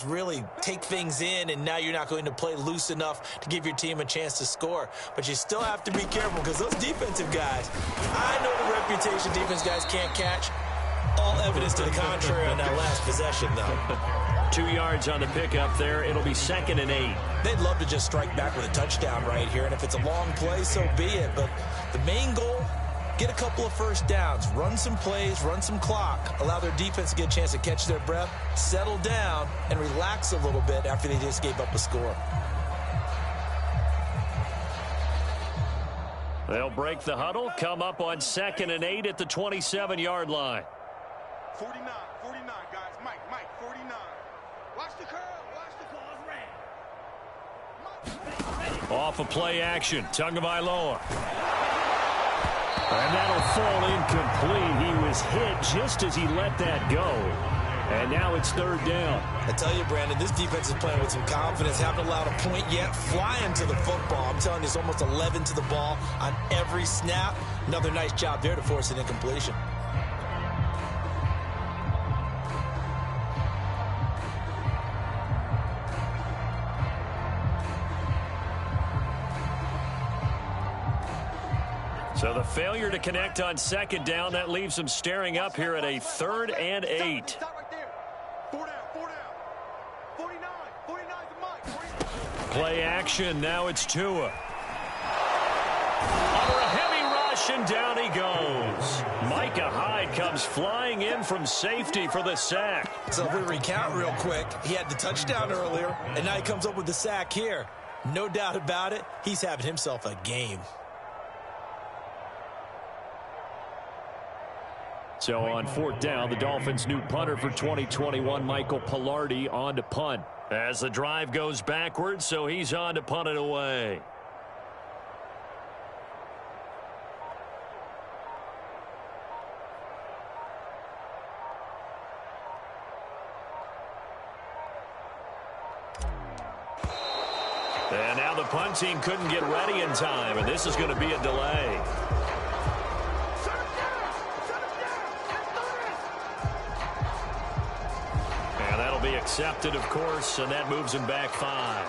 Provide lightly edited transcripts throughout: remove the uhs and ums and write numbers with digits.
really take things in, and now you're not going to play loose enough to give your team a chance to score. But you still have to be careful because those defensive guys, I know the reputation defense guys can't catch. All evidence to the contrary on that last possession, though. 2 yards on the pickup there. It'll be 2nd and 8. They'd love to just strike back with a touchdown right here, and if it's a long play, so be it. But the main goal, get a couple of first downs, run some plays, run some clock, allow their defense to get a chance to catch their breath, settle down, and relax a little bit after they just gave up a score. They'll break the huddle, come up on 2nd and 8 at the 27-yard line. 49, guys. Mike, 49. Watch the curl, Off a play action, Tagovailoa. And that'll fall incomplete. He was hit just as he let that go. And now it's 3rd down. I tell you, Brandon, this defense is playing with some confidence. Haven't allowed a point yet. Flying to the football. I'm telling you, it's almost 11 to the ball on every snap. Another nice job there to force an incompletion. So the failure to connect on 2nd down, that leaves them staring up here at a 3rd and 8. Stop right there. 4 down. 49 to Mike. Play action, now it's Tua. Under a heavy rush, and down he goes. Micah Hyde comes flying in from safety for the sack. So if we recount real quick, he had the touchdown earlier, and now he comes up with the sack here. No doubt about it, he's having himself a game. So on 4th down, the Dolphins' new punter for 2021, Michael Palardy, on to punt. As the drive goes backwards, so he's on to punt it away. And now the punt team couldn't get ready in time, and this is going to be a delay. Be accepted, of course, and that moves him back 5.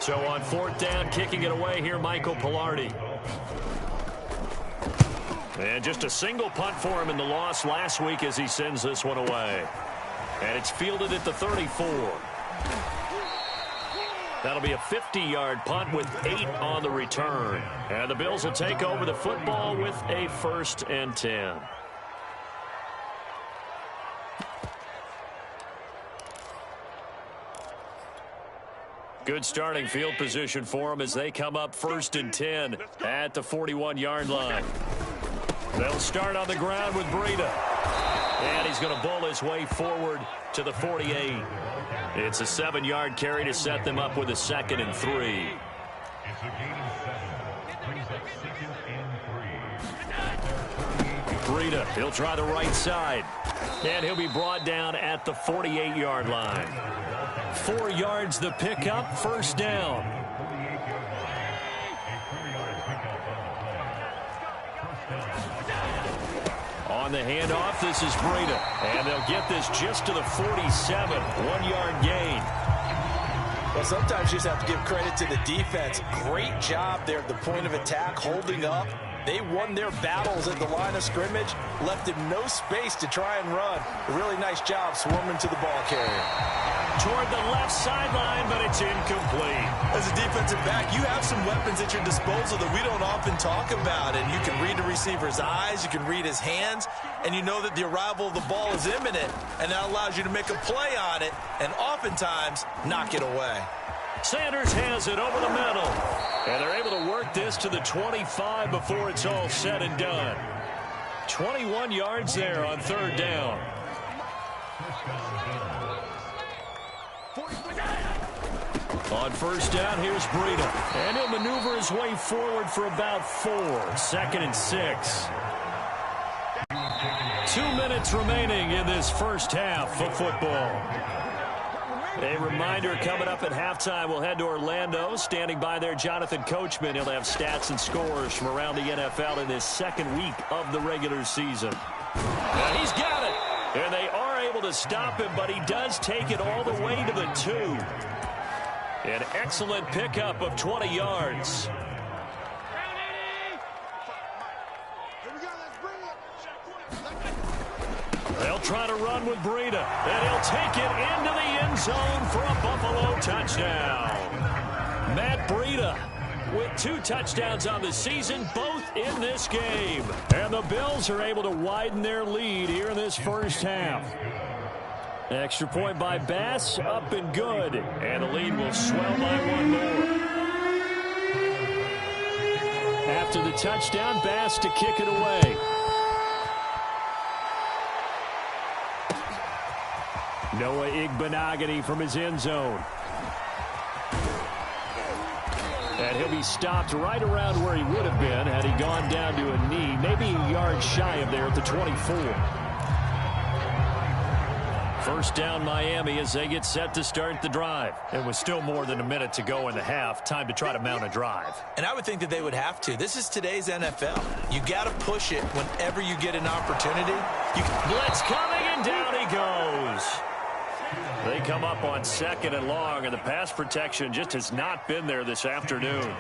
So on 4th down, kicking it away here, Michael Palardy. And just a single punt for him in the loss last week as he sends this one away. And it's fielded at the 34. That'll be a 50-yard punt with 8 on the return. And the Bills will take over the football with a 1st and 10. Good starting field position for them as they come up 1st and 10 at the 41-yard line. They'll start on the ground with Breida. And he's going to bull his way forward to the 48. It's a 7-yard carry to set them up with a 2nd and 3. Breida, he'll try the right side. And he'll be brought down at the 48-yard line. 4 yards the pickup, 1st down. On the handoff, this is Breida. And they'll get this just to the 47, 1-yard gain. Well, sometimes you just have to give credit to the defense. Great job there at the point of attack, holding up. They won their battles at the line of scrimmage, left him no space to try and run. A really nice job swarming to the ball carrier. Toward the left sideline, but it's incomplete. As a defensive back, you have some weapons at your disposal that we don't often talk about. And you can read the receiver's eyes, you can read his hands, and you know that the arrival of the ball is imminent, and that allows you to make a play on it and oftentimes knock it away. Sanders has it over the middle. And they're able to work this to the 25 before it's all said and done. 21 yards there on 3rd down. On 1st down, here's Breida. And he'll maneuver his way forward for about 4. 2nd and 6. 2 minutes remaining in this first half of football. A reminder coming up at halftime, we'll head to Orlando. Standing by there, Jonathan Coachman. He'll have stats and scores from around the NFL in this 2nd week of the regular season. And he's got it. to stop him, but he does take it all the way to the 2. An excellent pickup of 20 yards. They'll try to run with Breida, and he'll take it into the end zone for a Buffalo touchdown. Matt Breida with 2 touchdowns on the season, both in this game. And the Bills are able to widen their lead here in this first half. Extra point by Bass, up and good. And the lead will swell by 1 more. After the touchdown, Bass to kick it away. Noah Igbenogany from his end zone. And he'll be stopped right around where he would have been had he gone down to a knee, maybe a yard shy of there at the 24. First down Miami as they get set to start the drive. And with still more than a minute to go in the half, time to try to mount a drive. And I would think that they would have to. This is today's NFL. You got to push it whenever you get an opportunity. Blitz coming, and down he goes. They come up on 2nd and long, and the pass protection just has not been there this afternoon.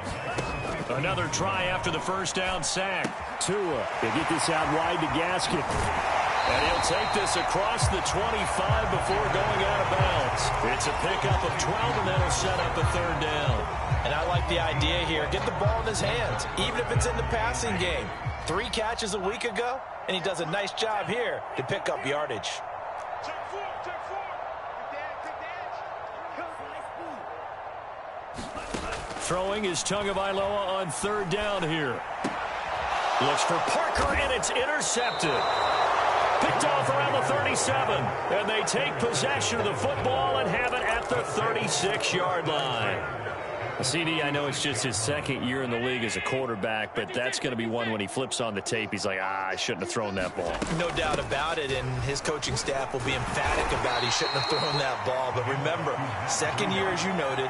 Another try after the first down sack. Tua, they get this out wide to Gaskin. And he'll take this across the 25 before going out of bounds. It's a pickup of 12, and that'll set up a 3rd down. And I like the idea here. Get the ball in his hands, even if it's in the passing game. 3 catches a week ago, and he does a nice job here to pick up yardage. Throwing is Tagovailoa on 3rd down here. Looks for Parker, and it's intercepted. Picked off around the 37. And they take possession of the football and have it at the 36-yard line. CD, I know it's just his 2nd year in the league as a quarterback, but that's going to be one when he flips on the tape. He's like, I shouldn't have thrown that ball. No doubt about it, and his coaching staff will be emphatic about he shouldn't have thrown that ball. But remember, 2nd year, as you noted,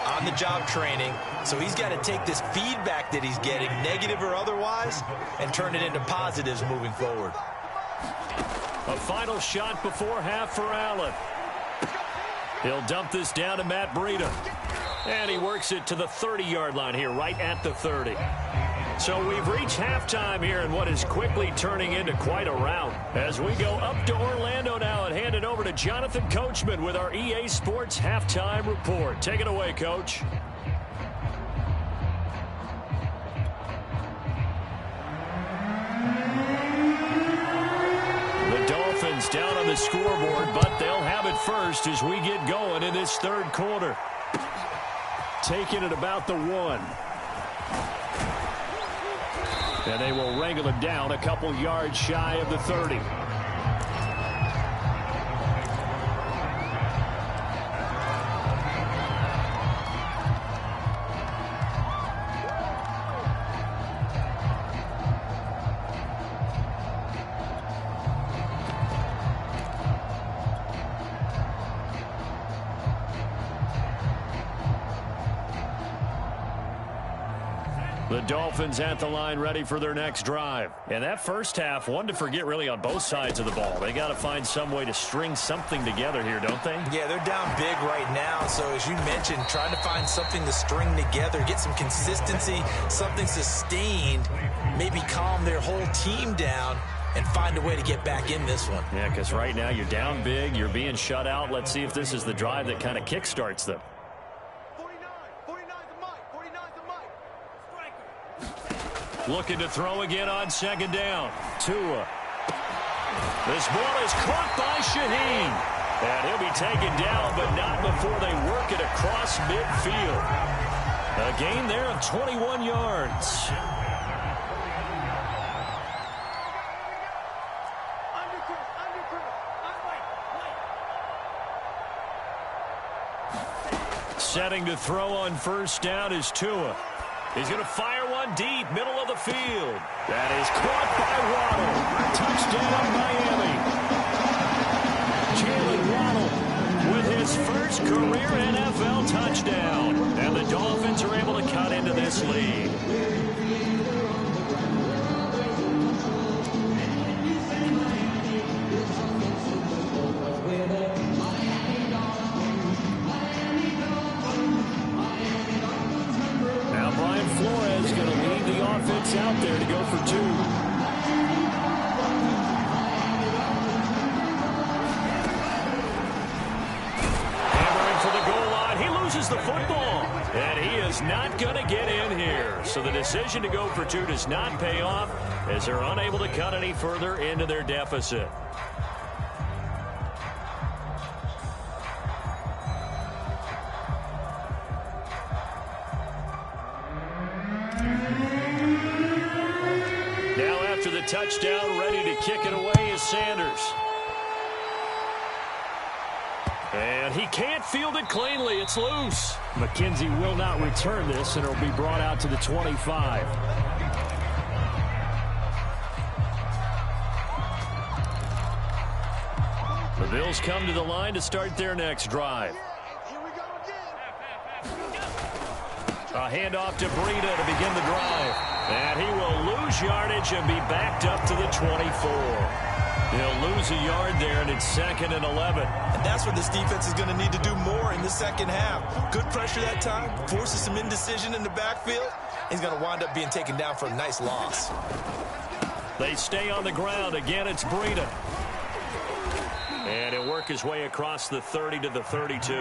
on-the-job training, so he's got to take this feedback that he's getting, negative or otherwise, and turn it into positives moving forward. A final shot before half for Allen. He'll dump this down to Matt Breida. And he works it to the 30-yard line here, right at the 30. So we've reached halftime here in what is quickly turning into quite a rout. As we go up to Orlando now and hand it over to Jonathan Coachman with our EA Sports Halftime Report. Take it away, Coach. The Dolphins down on the scoreboard, but they'll have it first as we get going in this 3rd quarter. Taking it about the 1. And they will wrangle it down a couple yards shy of the 30. The Dolphins at the line ready for their next drive. And that first half, one to forget really on both sides of the ball. They got to find some way to string something together here, don't they? Yeah, they're down big right now. So as you mentioned, trying to find something to string together, get some consistency, something sustained, maybe calm their whole team down and find a way to get back in this one. Yeah, because right now you're down big, you're being shut out. Let's see if this is the drive that kind of kickstarts them. Looking to throw again on 2nd down. Tua. This ball is caught by Shaheen. And he'll be taken down, but not before they work it across midfield. A gain there of 21 yards. Setting to throw on 1st down is Tua. He's going to fire one deep, middle of the field. That is caught by Waddle. Touchdown, Miami. Jalen Waddle with his first career NFL touchdown. And the Dolphins are able to cut into this lead. out there to go for two. Hammering for the goal line. He loses the football. And he is not going to get in here. So the decision to go for two does not pay off as they're unable to cut any further into their deficit. Now after the touchdown, ready to kick it away is Sanders. And he can't field it cleanly. It's loose. McKenzie will not return this, and it will be brought out to the 25. The Bills come to the line to start their next drive. A handoff to Breida to begin the drive. And he will lose yardage and be backed up to the 24. He'll lose a yard there, and it's 2nd and 11. And that's what this defense is going to need to do more in the second half. Good pressure that time, forces some indecision in the backfield. He's going to wind up being taken down for a nice loss. They stay on the ground. Again, it's Breida. And he'll work his way across the 30 to the 32.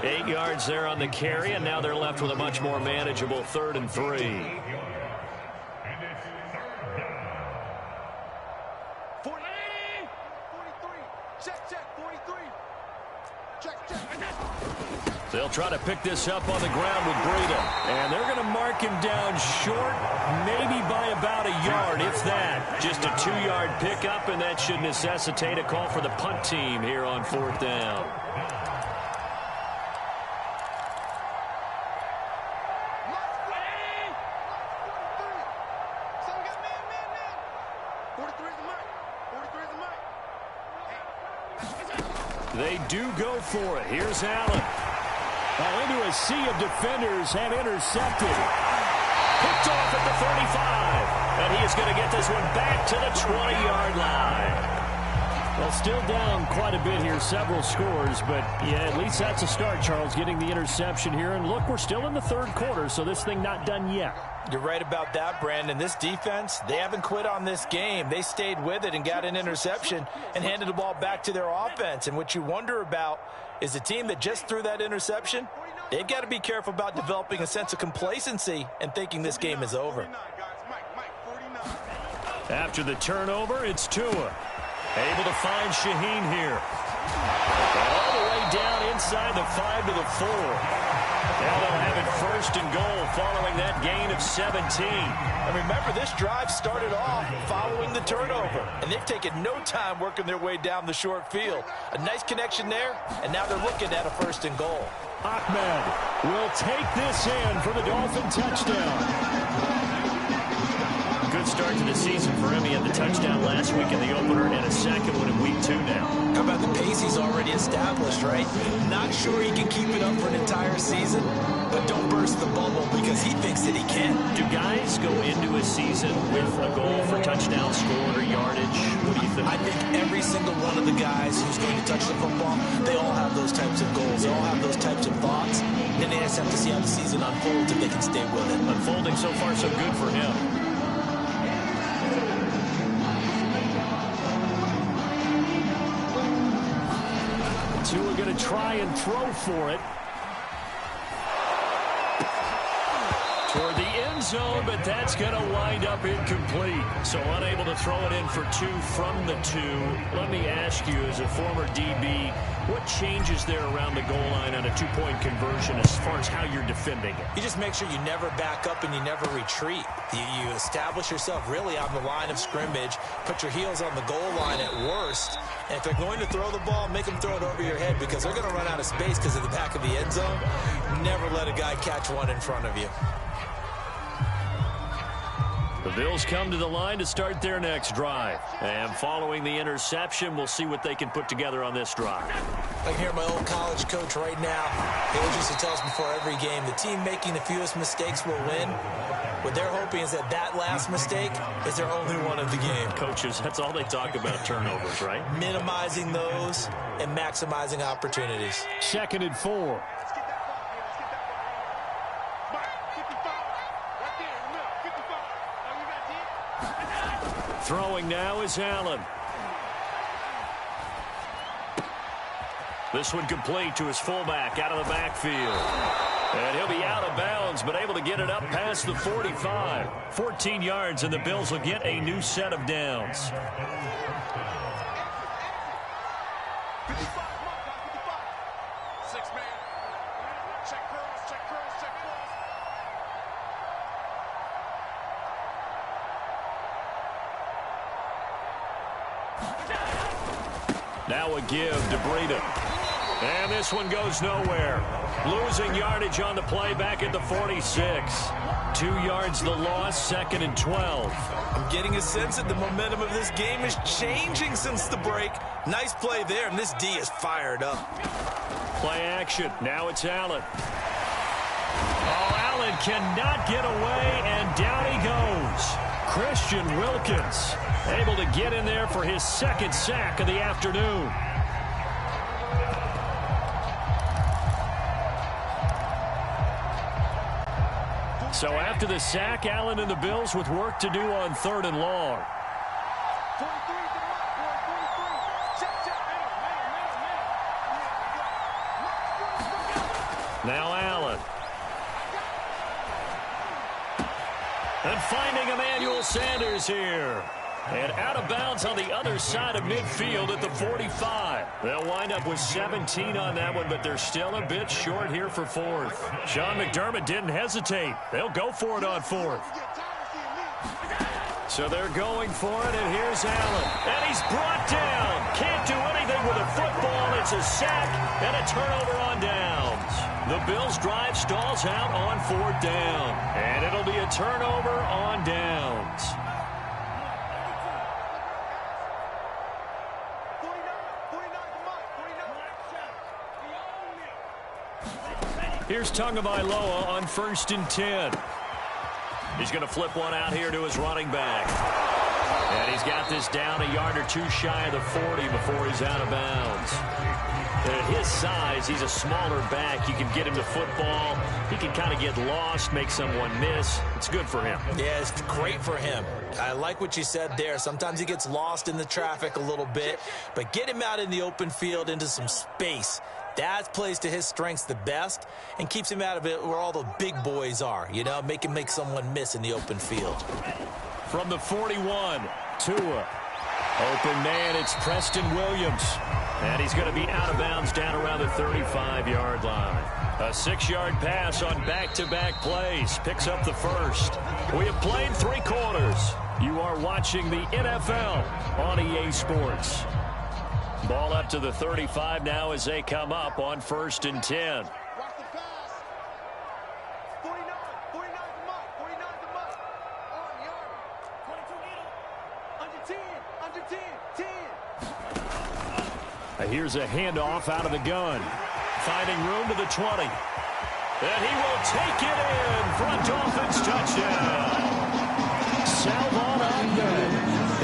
8 yards there on the carry, and now they're left with a much more manageable 3rd and 3. They'll try to pick this up on the ground with Breida. And they're going to mark him down short, maybe by about a yard, if that. Just a 2-yard pickup, and that should necessitate a call for the punt team here on 4th down. They do go for it. Here's Allen. Into a sea of defenders and intercepted. Picked off at the 35. And he is going to get this one back to the 20-yard line. Well, still down quite a bit here, several scores, but yeah, at least that's a start, Charles, getting the interception here. And look, we're still in the 3rd quarter, so this thing not done yet. You're right about that, Brandon. This defense, they haven't quit on this game. They stayed with it and got an interception and handed the ball back to their offense. And what you wonder about is the team that just threw that interception, they've got to be careful about developing a sense of complacency and thinking this game is over. After the turnover, it's Tua. Able to find Shaheen here. And all the way down inside the 5 to the 4. Now they'll have it 1st and goal following that gain of 17. And remember, this drive started off following the turnover. And they've taken no time working their way down the short field. A nice connection there, and now they're looking at a 1st and goal. Ahmed will take this in for the Dolphin touchdown. Good start to the season for him. He had the touchdown last week in the opener and a second one in week 2 now. How about the pace he's already established, right? Not sure he can keep it up for an entire season, but don't burst the bubble because he thinks that he can. Do guys go into a season with a goal for touchdown scored or yardage? What do you think? I think every single one of the guys who's going to touch the football, they all have those types of goals. They all have those types of thoughts. Then they just have to see how the season unfolds if they can stay with it. Unfolding so far so good for him. Two are going to try and throw for it. Toward the end zone, but that's going to wind up incomplete. So unable to throw it in for 2 from the 2. Let me ask you, as a former DB, what changes there around the goal line on a 2-point conversion as far as how you're defending it? You just make sure you never back up and you never retreat. You establish yourself really on the line of scrimmage, put your heels on the goal line at worst, and if they're going to throw the ball, make them throw it over your head because they're going to run out of space because of the back of the end zone. Never let a guy catch one in front of you. The Bills come to the line to start their next drive. And following the interception, we'll see what they can put together on this drive. I can hear my old college coach right now. He always used to tell us before every game, the team making the fewest mistakes will win. What they're hoping is that last mistake is their only one of the game. Coaches, that's all they talk about, turnovers, right? Minimizing those and maximizing opportunities. 2nd and 4. Throwing now is Allen. This one complete to his fullback out of the backfield. And he'll be out of bounds, but able to get it up past the 45. 14 yards, and the Bills will get a new set of downs. 55, 6 man. Check cross, check cross, check cross. Now a give to Breida. And this one goes nowhere. Losing yardage on the play back at the 46. 2 yards the loss, 2nd and 12. I'm getting a sense that the momentum of this game is changing since the break. Nice play there, and this D is fired up. Play action. Now it's Allen. Oh, Allen cannot get away, and down he goes. Christian Wilkins able to get in there for his 2nd sack of the afternoon. So after the sack, Allen and the Bills with work to do on 3rd and long. 43 to Mike, 43. Check, check. Now Allen. And finding Emmanuel Sanders here. And out of bounds on the other side of midfield at the 45. They'll wind up with 17 on that one, but they're still a bit short here for 4th. Sean McDermott didn't hesitate. They'll go for it on 4th. So they're going for it, and here's Allen. And he's brought down. Can't do anything with a football. It's a sack and a turnover on downs. The Bills' drive stalls out on 4th down. And it'll be a turnover on downs. 49 to Mike, 49. Here's Tagovailoa on 1st and 10. He's going to flip one out here to his running back. And he's got this down a yard or two shy of the 40 before he's out of bounds. And at his size, he's a smaller back. You can get him the football. He can kind of get lost, make someone miss. It's good for him. Yeah, it's great for him. I like what you said there. Sometimes he gets lost in the traffic a little bit, but get him out in the open field into some space. That plays to his strengths the best and keeps him out of it where all the big boys are, you know, make him make someone miss in the open field. From the 41, Tua. Open man, it's Preston Williams. And he's going to be out of bounds down around the 35-yard line. A 6-yard pass on back-to-back plays. Picks up the first. We have played 3 quarters. You are watching the NFL on EA Sports. Ball up to the 35 now as they come up on 1st and 10. Watch the pass. 49 to Mike, 49 to Mike. On yard. 22 middle. Under 10, 10. Here's a handoff out of the gun. Finding room to the 20. And he will take it in for a Dolphins touchdown. Salvon Ahmed.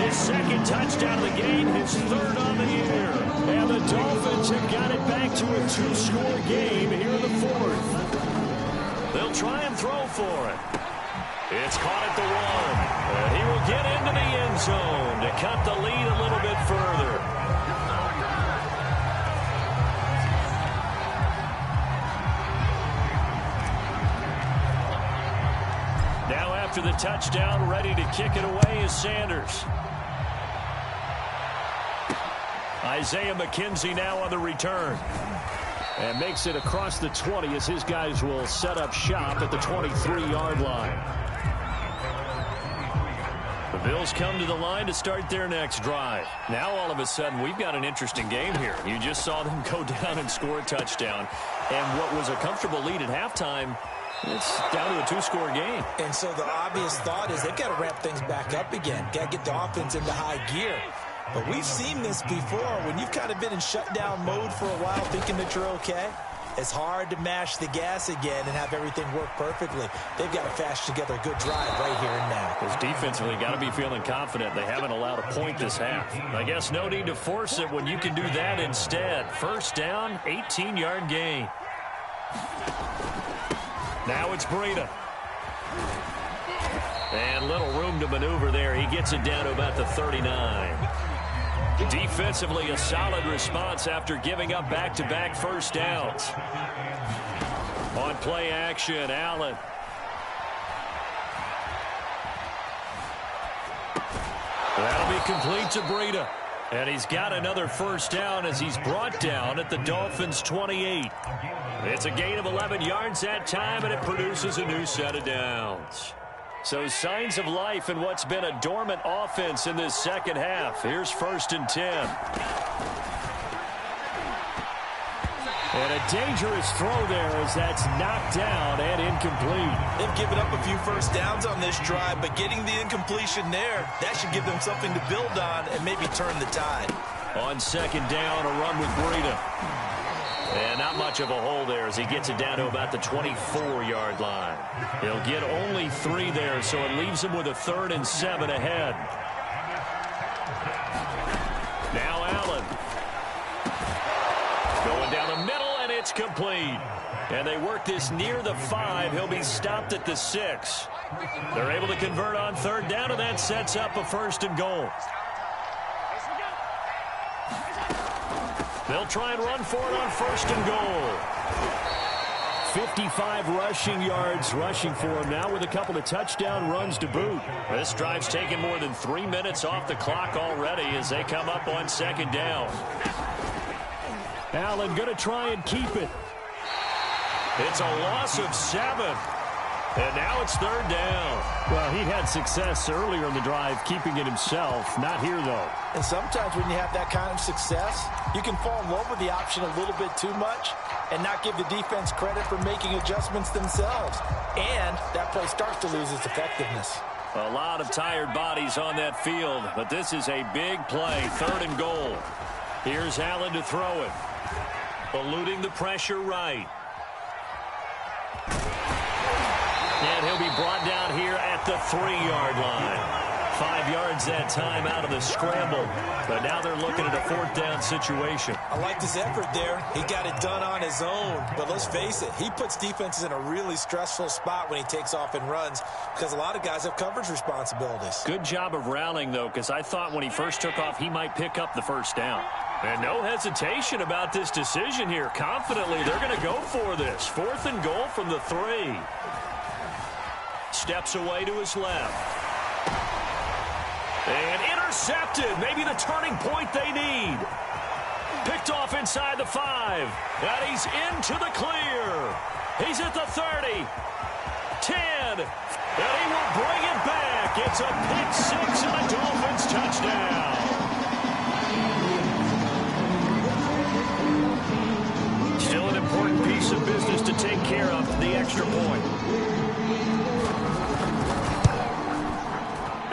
His 2nd touchdown of the game, his 3rd on the year. And the Dolphins have got it back to a 2-score game here in the 4th. They'll try and throw for it. It's caught at the 1. And he will get into the end zone to cut the lead a little bit further. Now after the touchdown, ready to kick it away is Sanders. Isaiah McKenzie now on the return. And makes it across the 20 as his guys will set up shop at the 23-yard line. The Bills come to the line to start their next drive. Now all of a sudden we've got an interesting game here. You just saw them go down and score a touchdown. And what was a comfortable lead at halftime, it's down to a 2-score game. And so the obvious thought is they've got to ramp things back up again. Got to get the offense into high gear. But we've seen this before. When you've kind of been in shutdown mode for a while thinking that you're okay, it's hard to mash the gas again and have everything work perfectly. They've got to fash together a good drive right here and now. Because defensively, got to be feeling confident. They haven't allowed a point this half. I guess no need to force it when you can do that instead. 1st down, 18-yard gain. Now it's Breida. And little room to maneuver there. He gets it down to about the 39. Defensively, a solid response after giving up back-to-back first downs. On play action, Allen. That'll be complete to Breida. And he's got another first down as he's brought down at the Dolphins' 28. It's a gain of 11 yards that time, and it produces a new set of downs. So signs of life in what's been a dormant offense in this second half. Here's 1st and 10. And a dangerous throw there as that's knocked down and incomplete. They've given up a few first downs on this drive, but getting the incompletion there, that should give them something to build on and maybe turn the tide. On 2nd down, a run with Breida. And not much of a hole there as he gets it down to about the 24-yard line. He'll get only 3 there, so it leaves him with a 3rd and 7 ahead. Now Allen. Going down the middle, and it's complete. And they work this near the 5. He'll be stopped at the 6. They're able to convert on 3rd down, and that sets up a 1st and goal. They'll try and run for it on 1st and goal. 55 rushing yards rushing for him now with a couple of touchdown runs to boot. This drive's taken more than 3 minutes off the clock already as they come up on 2nd down. Allen going to try and keep it. It's a loss of 7. And now it's 3rd down. Well, he had success earlier in the drive keeping it himself. Not here, though. And sometimes when you have that kind of success, you can fall in love with the option a little bit too much and not give the defense credit for making adjustments themselves. And that play starts to lose its effectiveness. A lot of tired bodies on that field, but this is a big play. 3rd and goal. Here's Allen to throw it. Eluding the pressure right. And he'll be brought down here at the 3-yard line. 5 yards that time out of the scramble. But now they're looking at a 4th down situation. I liked his effort there. He got it done on his own. But let's face it, he puts defenses in a really stressful spot when he takes off and runs because a lot of guys have coverage responsibilities. Good job of rallying, though, because I thought when he first took off, he might pick up the 1st down. And no hesitation about this decision here. Confidently, they're going to go for this. 4th and goal from the 3. Steps away to his left. And intercepted. Maybe the turning point they need. Picked off inside the 5. And he's into the clear. He's at the 30. 10. And he will bring it back. It's a pick 6 and a Dolphins touchdown. Still an important piece of business to take care of, the extra point.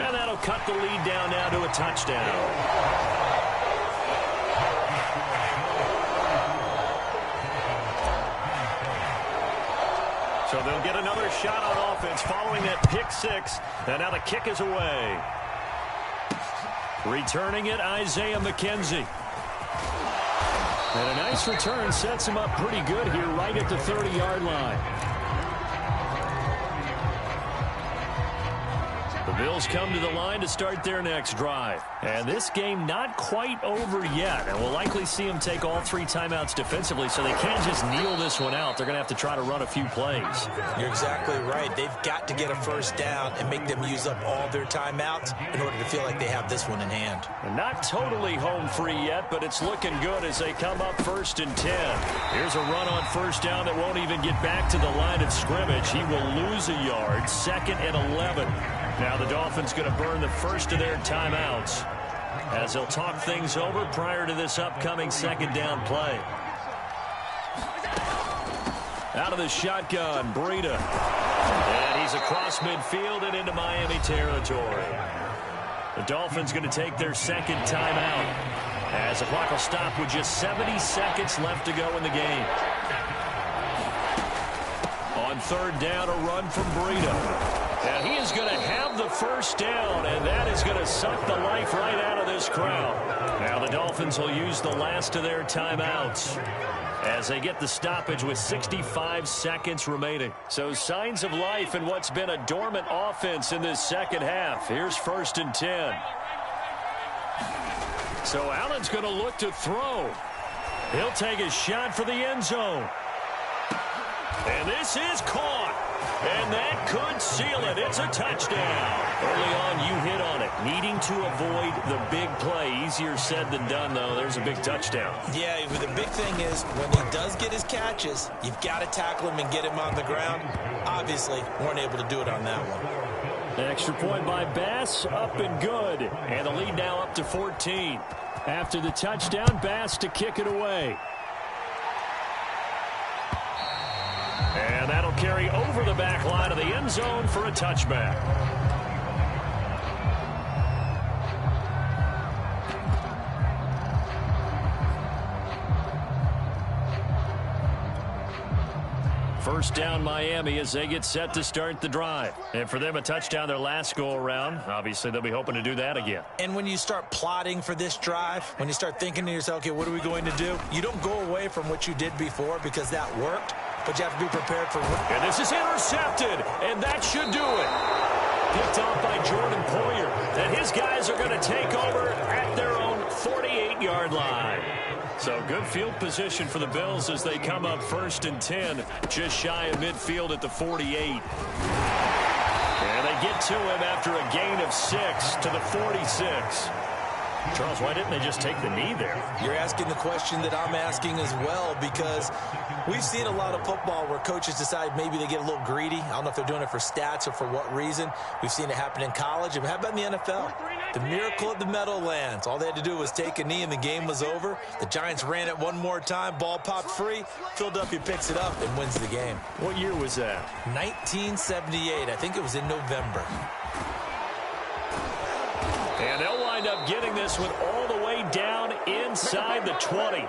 And that'll cut the lead down now to a touchdown. So they'll get another shot on offense following that pick 6. And now the kick is away. Returning it, Isaiah McKenzie. And a nice return sets him up pretty good here right at the 30-yard line. The Bills come to the line to start their next drive. And this game not quite over yet. And we'll likely see them take all 3 timeouts defensively, so they can't just kneel this one out. They're going to have to try to run a few plays. You're exactly right. They've got to get a 1st down and make them use up all their timeouts in order to feel like they have this one in hand. And not totally home free yet, but it's looking good as they come up 1st and 10. Here's a run on 1st down that won't even get back to the line of scrimmage. He will lose a yard. 2nd and 11. Now the Dolphins going to burn the first of their timeouts as they'll talk things over prior to this upcoming 2nd down play. Out of the shotgun, Breida. And he's across midfield and into Miami territory. The Dolphins going to take their 2nd timeout as the clock will stop with just 70 seconds left to go in the game. On 3rd down, a run from Breida. And he is going to have the first down, and that is going to suck the life right out of this crowd. Now the Dolphins will use the last of their timeouts as they get the stoppage with 65 seconds remaining. So signs of life in what's been a dormant offense in this second half. Here's 1st and 10. So Allen's going to look to throw. He'll take a shot for the end zone. And this is caught. And that could seal it. It's a touchdown. Early on, you hit on it. Needing to avoid the big play. Easier said than done, though. There's a big touchdown. Yeah, the big thing is when he does get his catches, you've got to tackle him and get him on the ground. Obviously, weren't able to do it on that one. Extra point by Bass, up and good. And the lead now up to 14. After the touchdown, Bass to kick it away. And that'll carry over the back line of the end zone for a touchback. First down Miami as they get set to start the drive. And for them, a touchdown their last go-around. Obviously, they'll be hoping to do that again. And when you start plotting for this drive, when you start thinking to yourself, okay, what are we going to do? You don't go away from what you did before because that worked, but you have to be prepared for what. And this is intercepted, and that should do it. Picked off by Jordan Poyer. And his guys are going to take over at their own 48-yard line. So good field position for the Bills as they come up 1st and 10, just shy of midfield at the 48. And they get to him after a gain of 6 to the 46. Charles, why didn't they just take the knee there? You're asking the question that I'm asking as well, because we've seen a lot of football where coaches decide maybe they get a little greedy. I don't know if they're doing it for stats or for what reason. We've seen it happen in college. And how about in the NFL? The miracle of the Meadowlands. All they had to do was take a knee and the game was over. The Giants ran it one more time. Ball popped free. Philadelphia picks it up and wins the game. What year was that? 1978. I think it was in November. And they'll wind up getting this one all the way down inside the 20.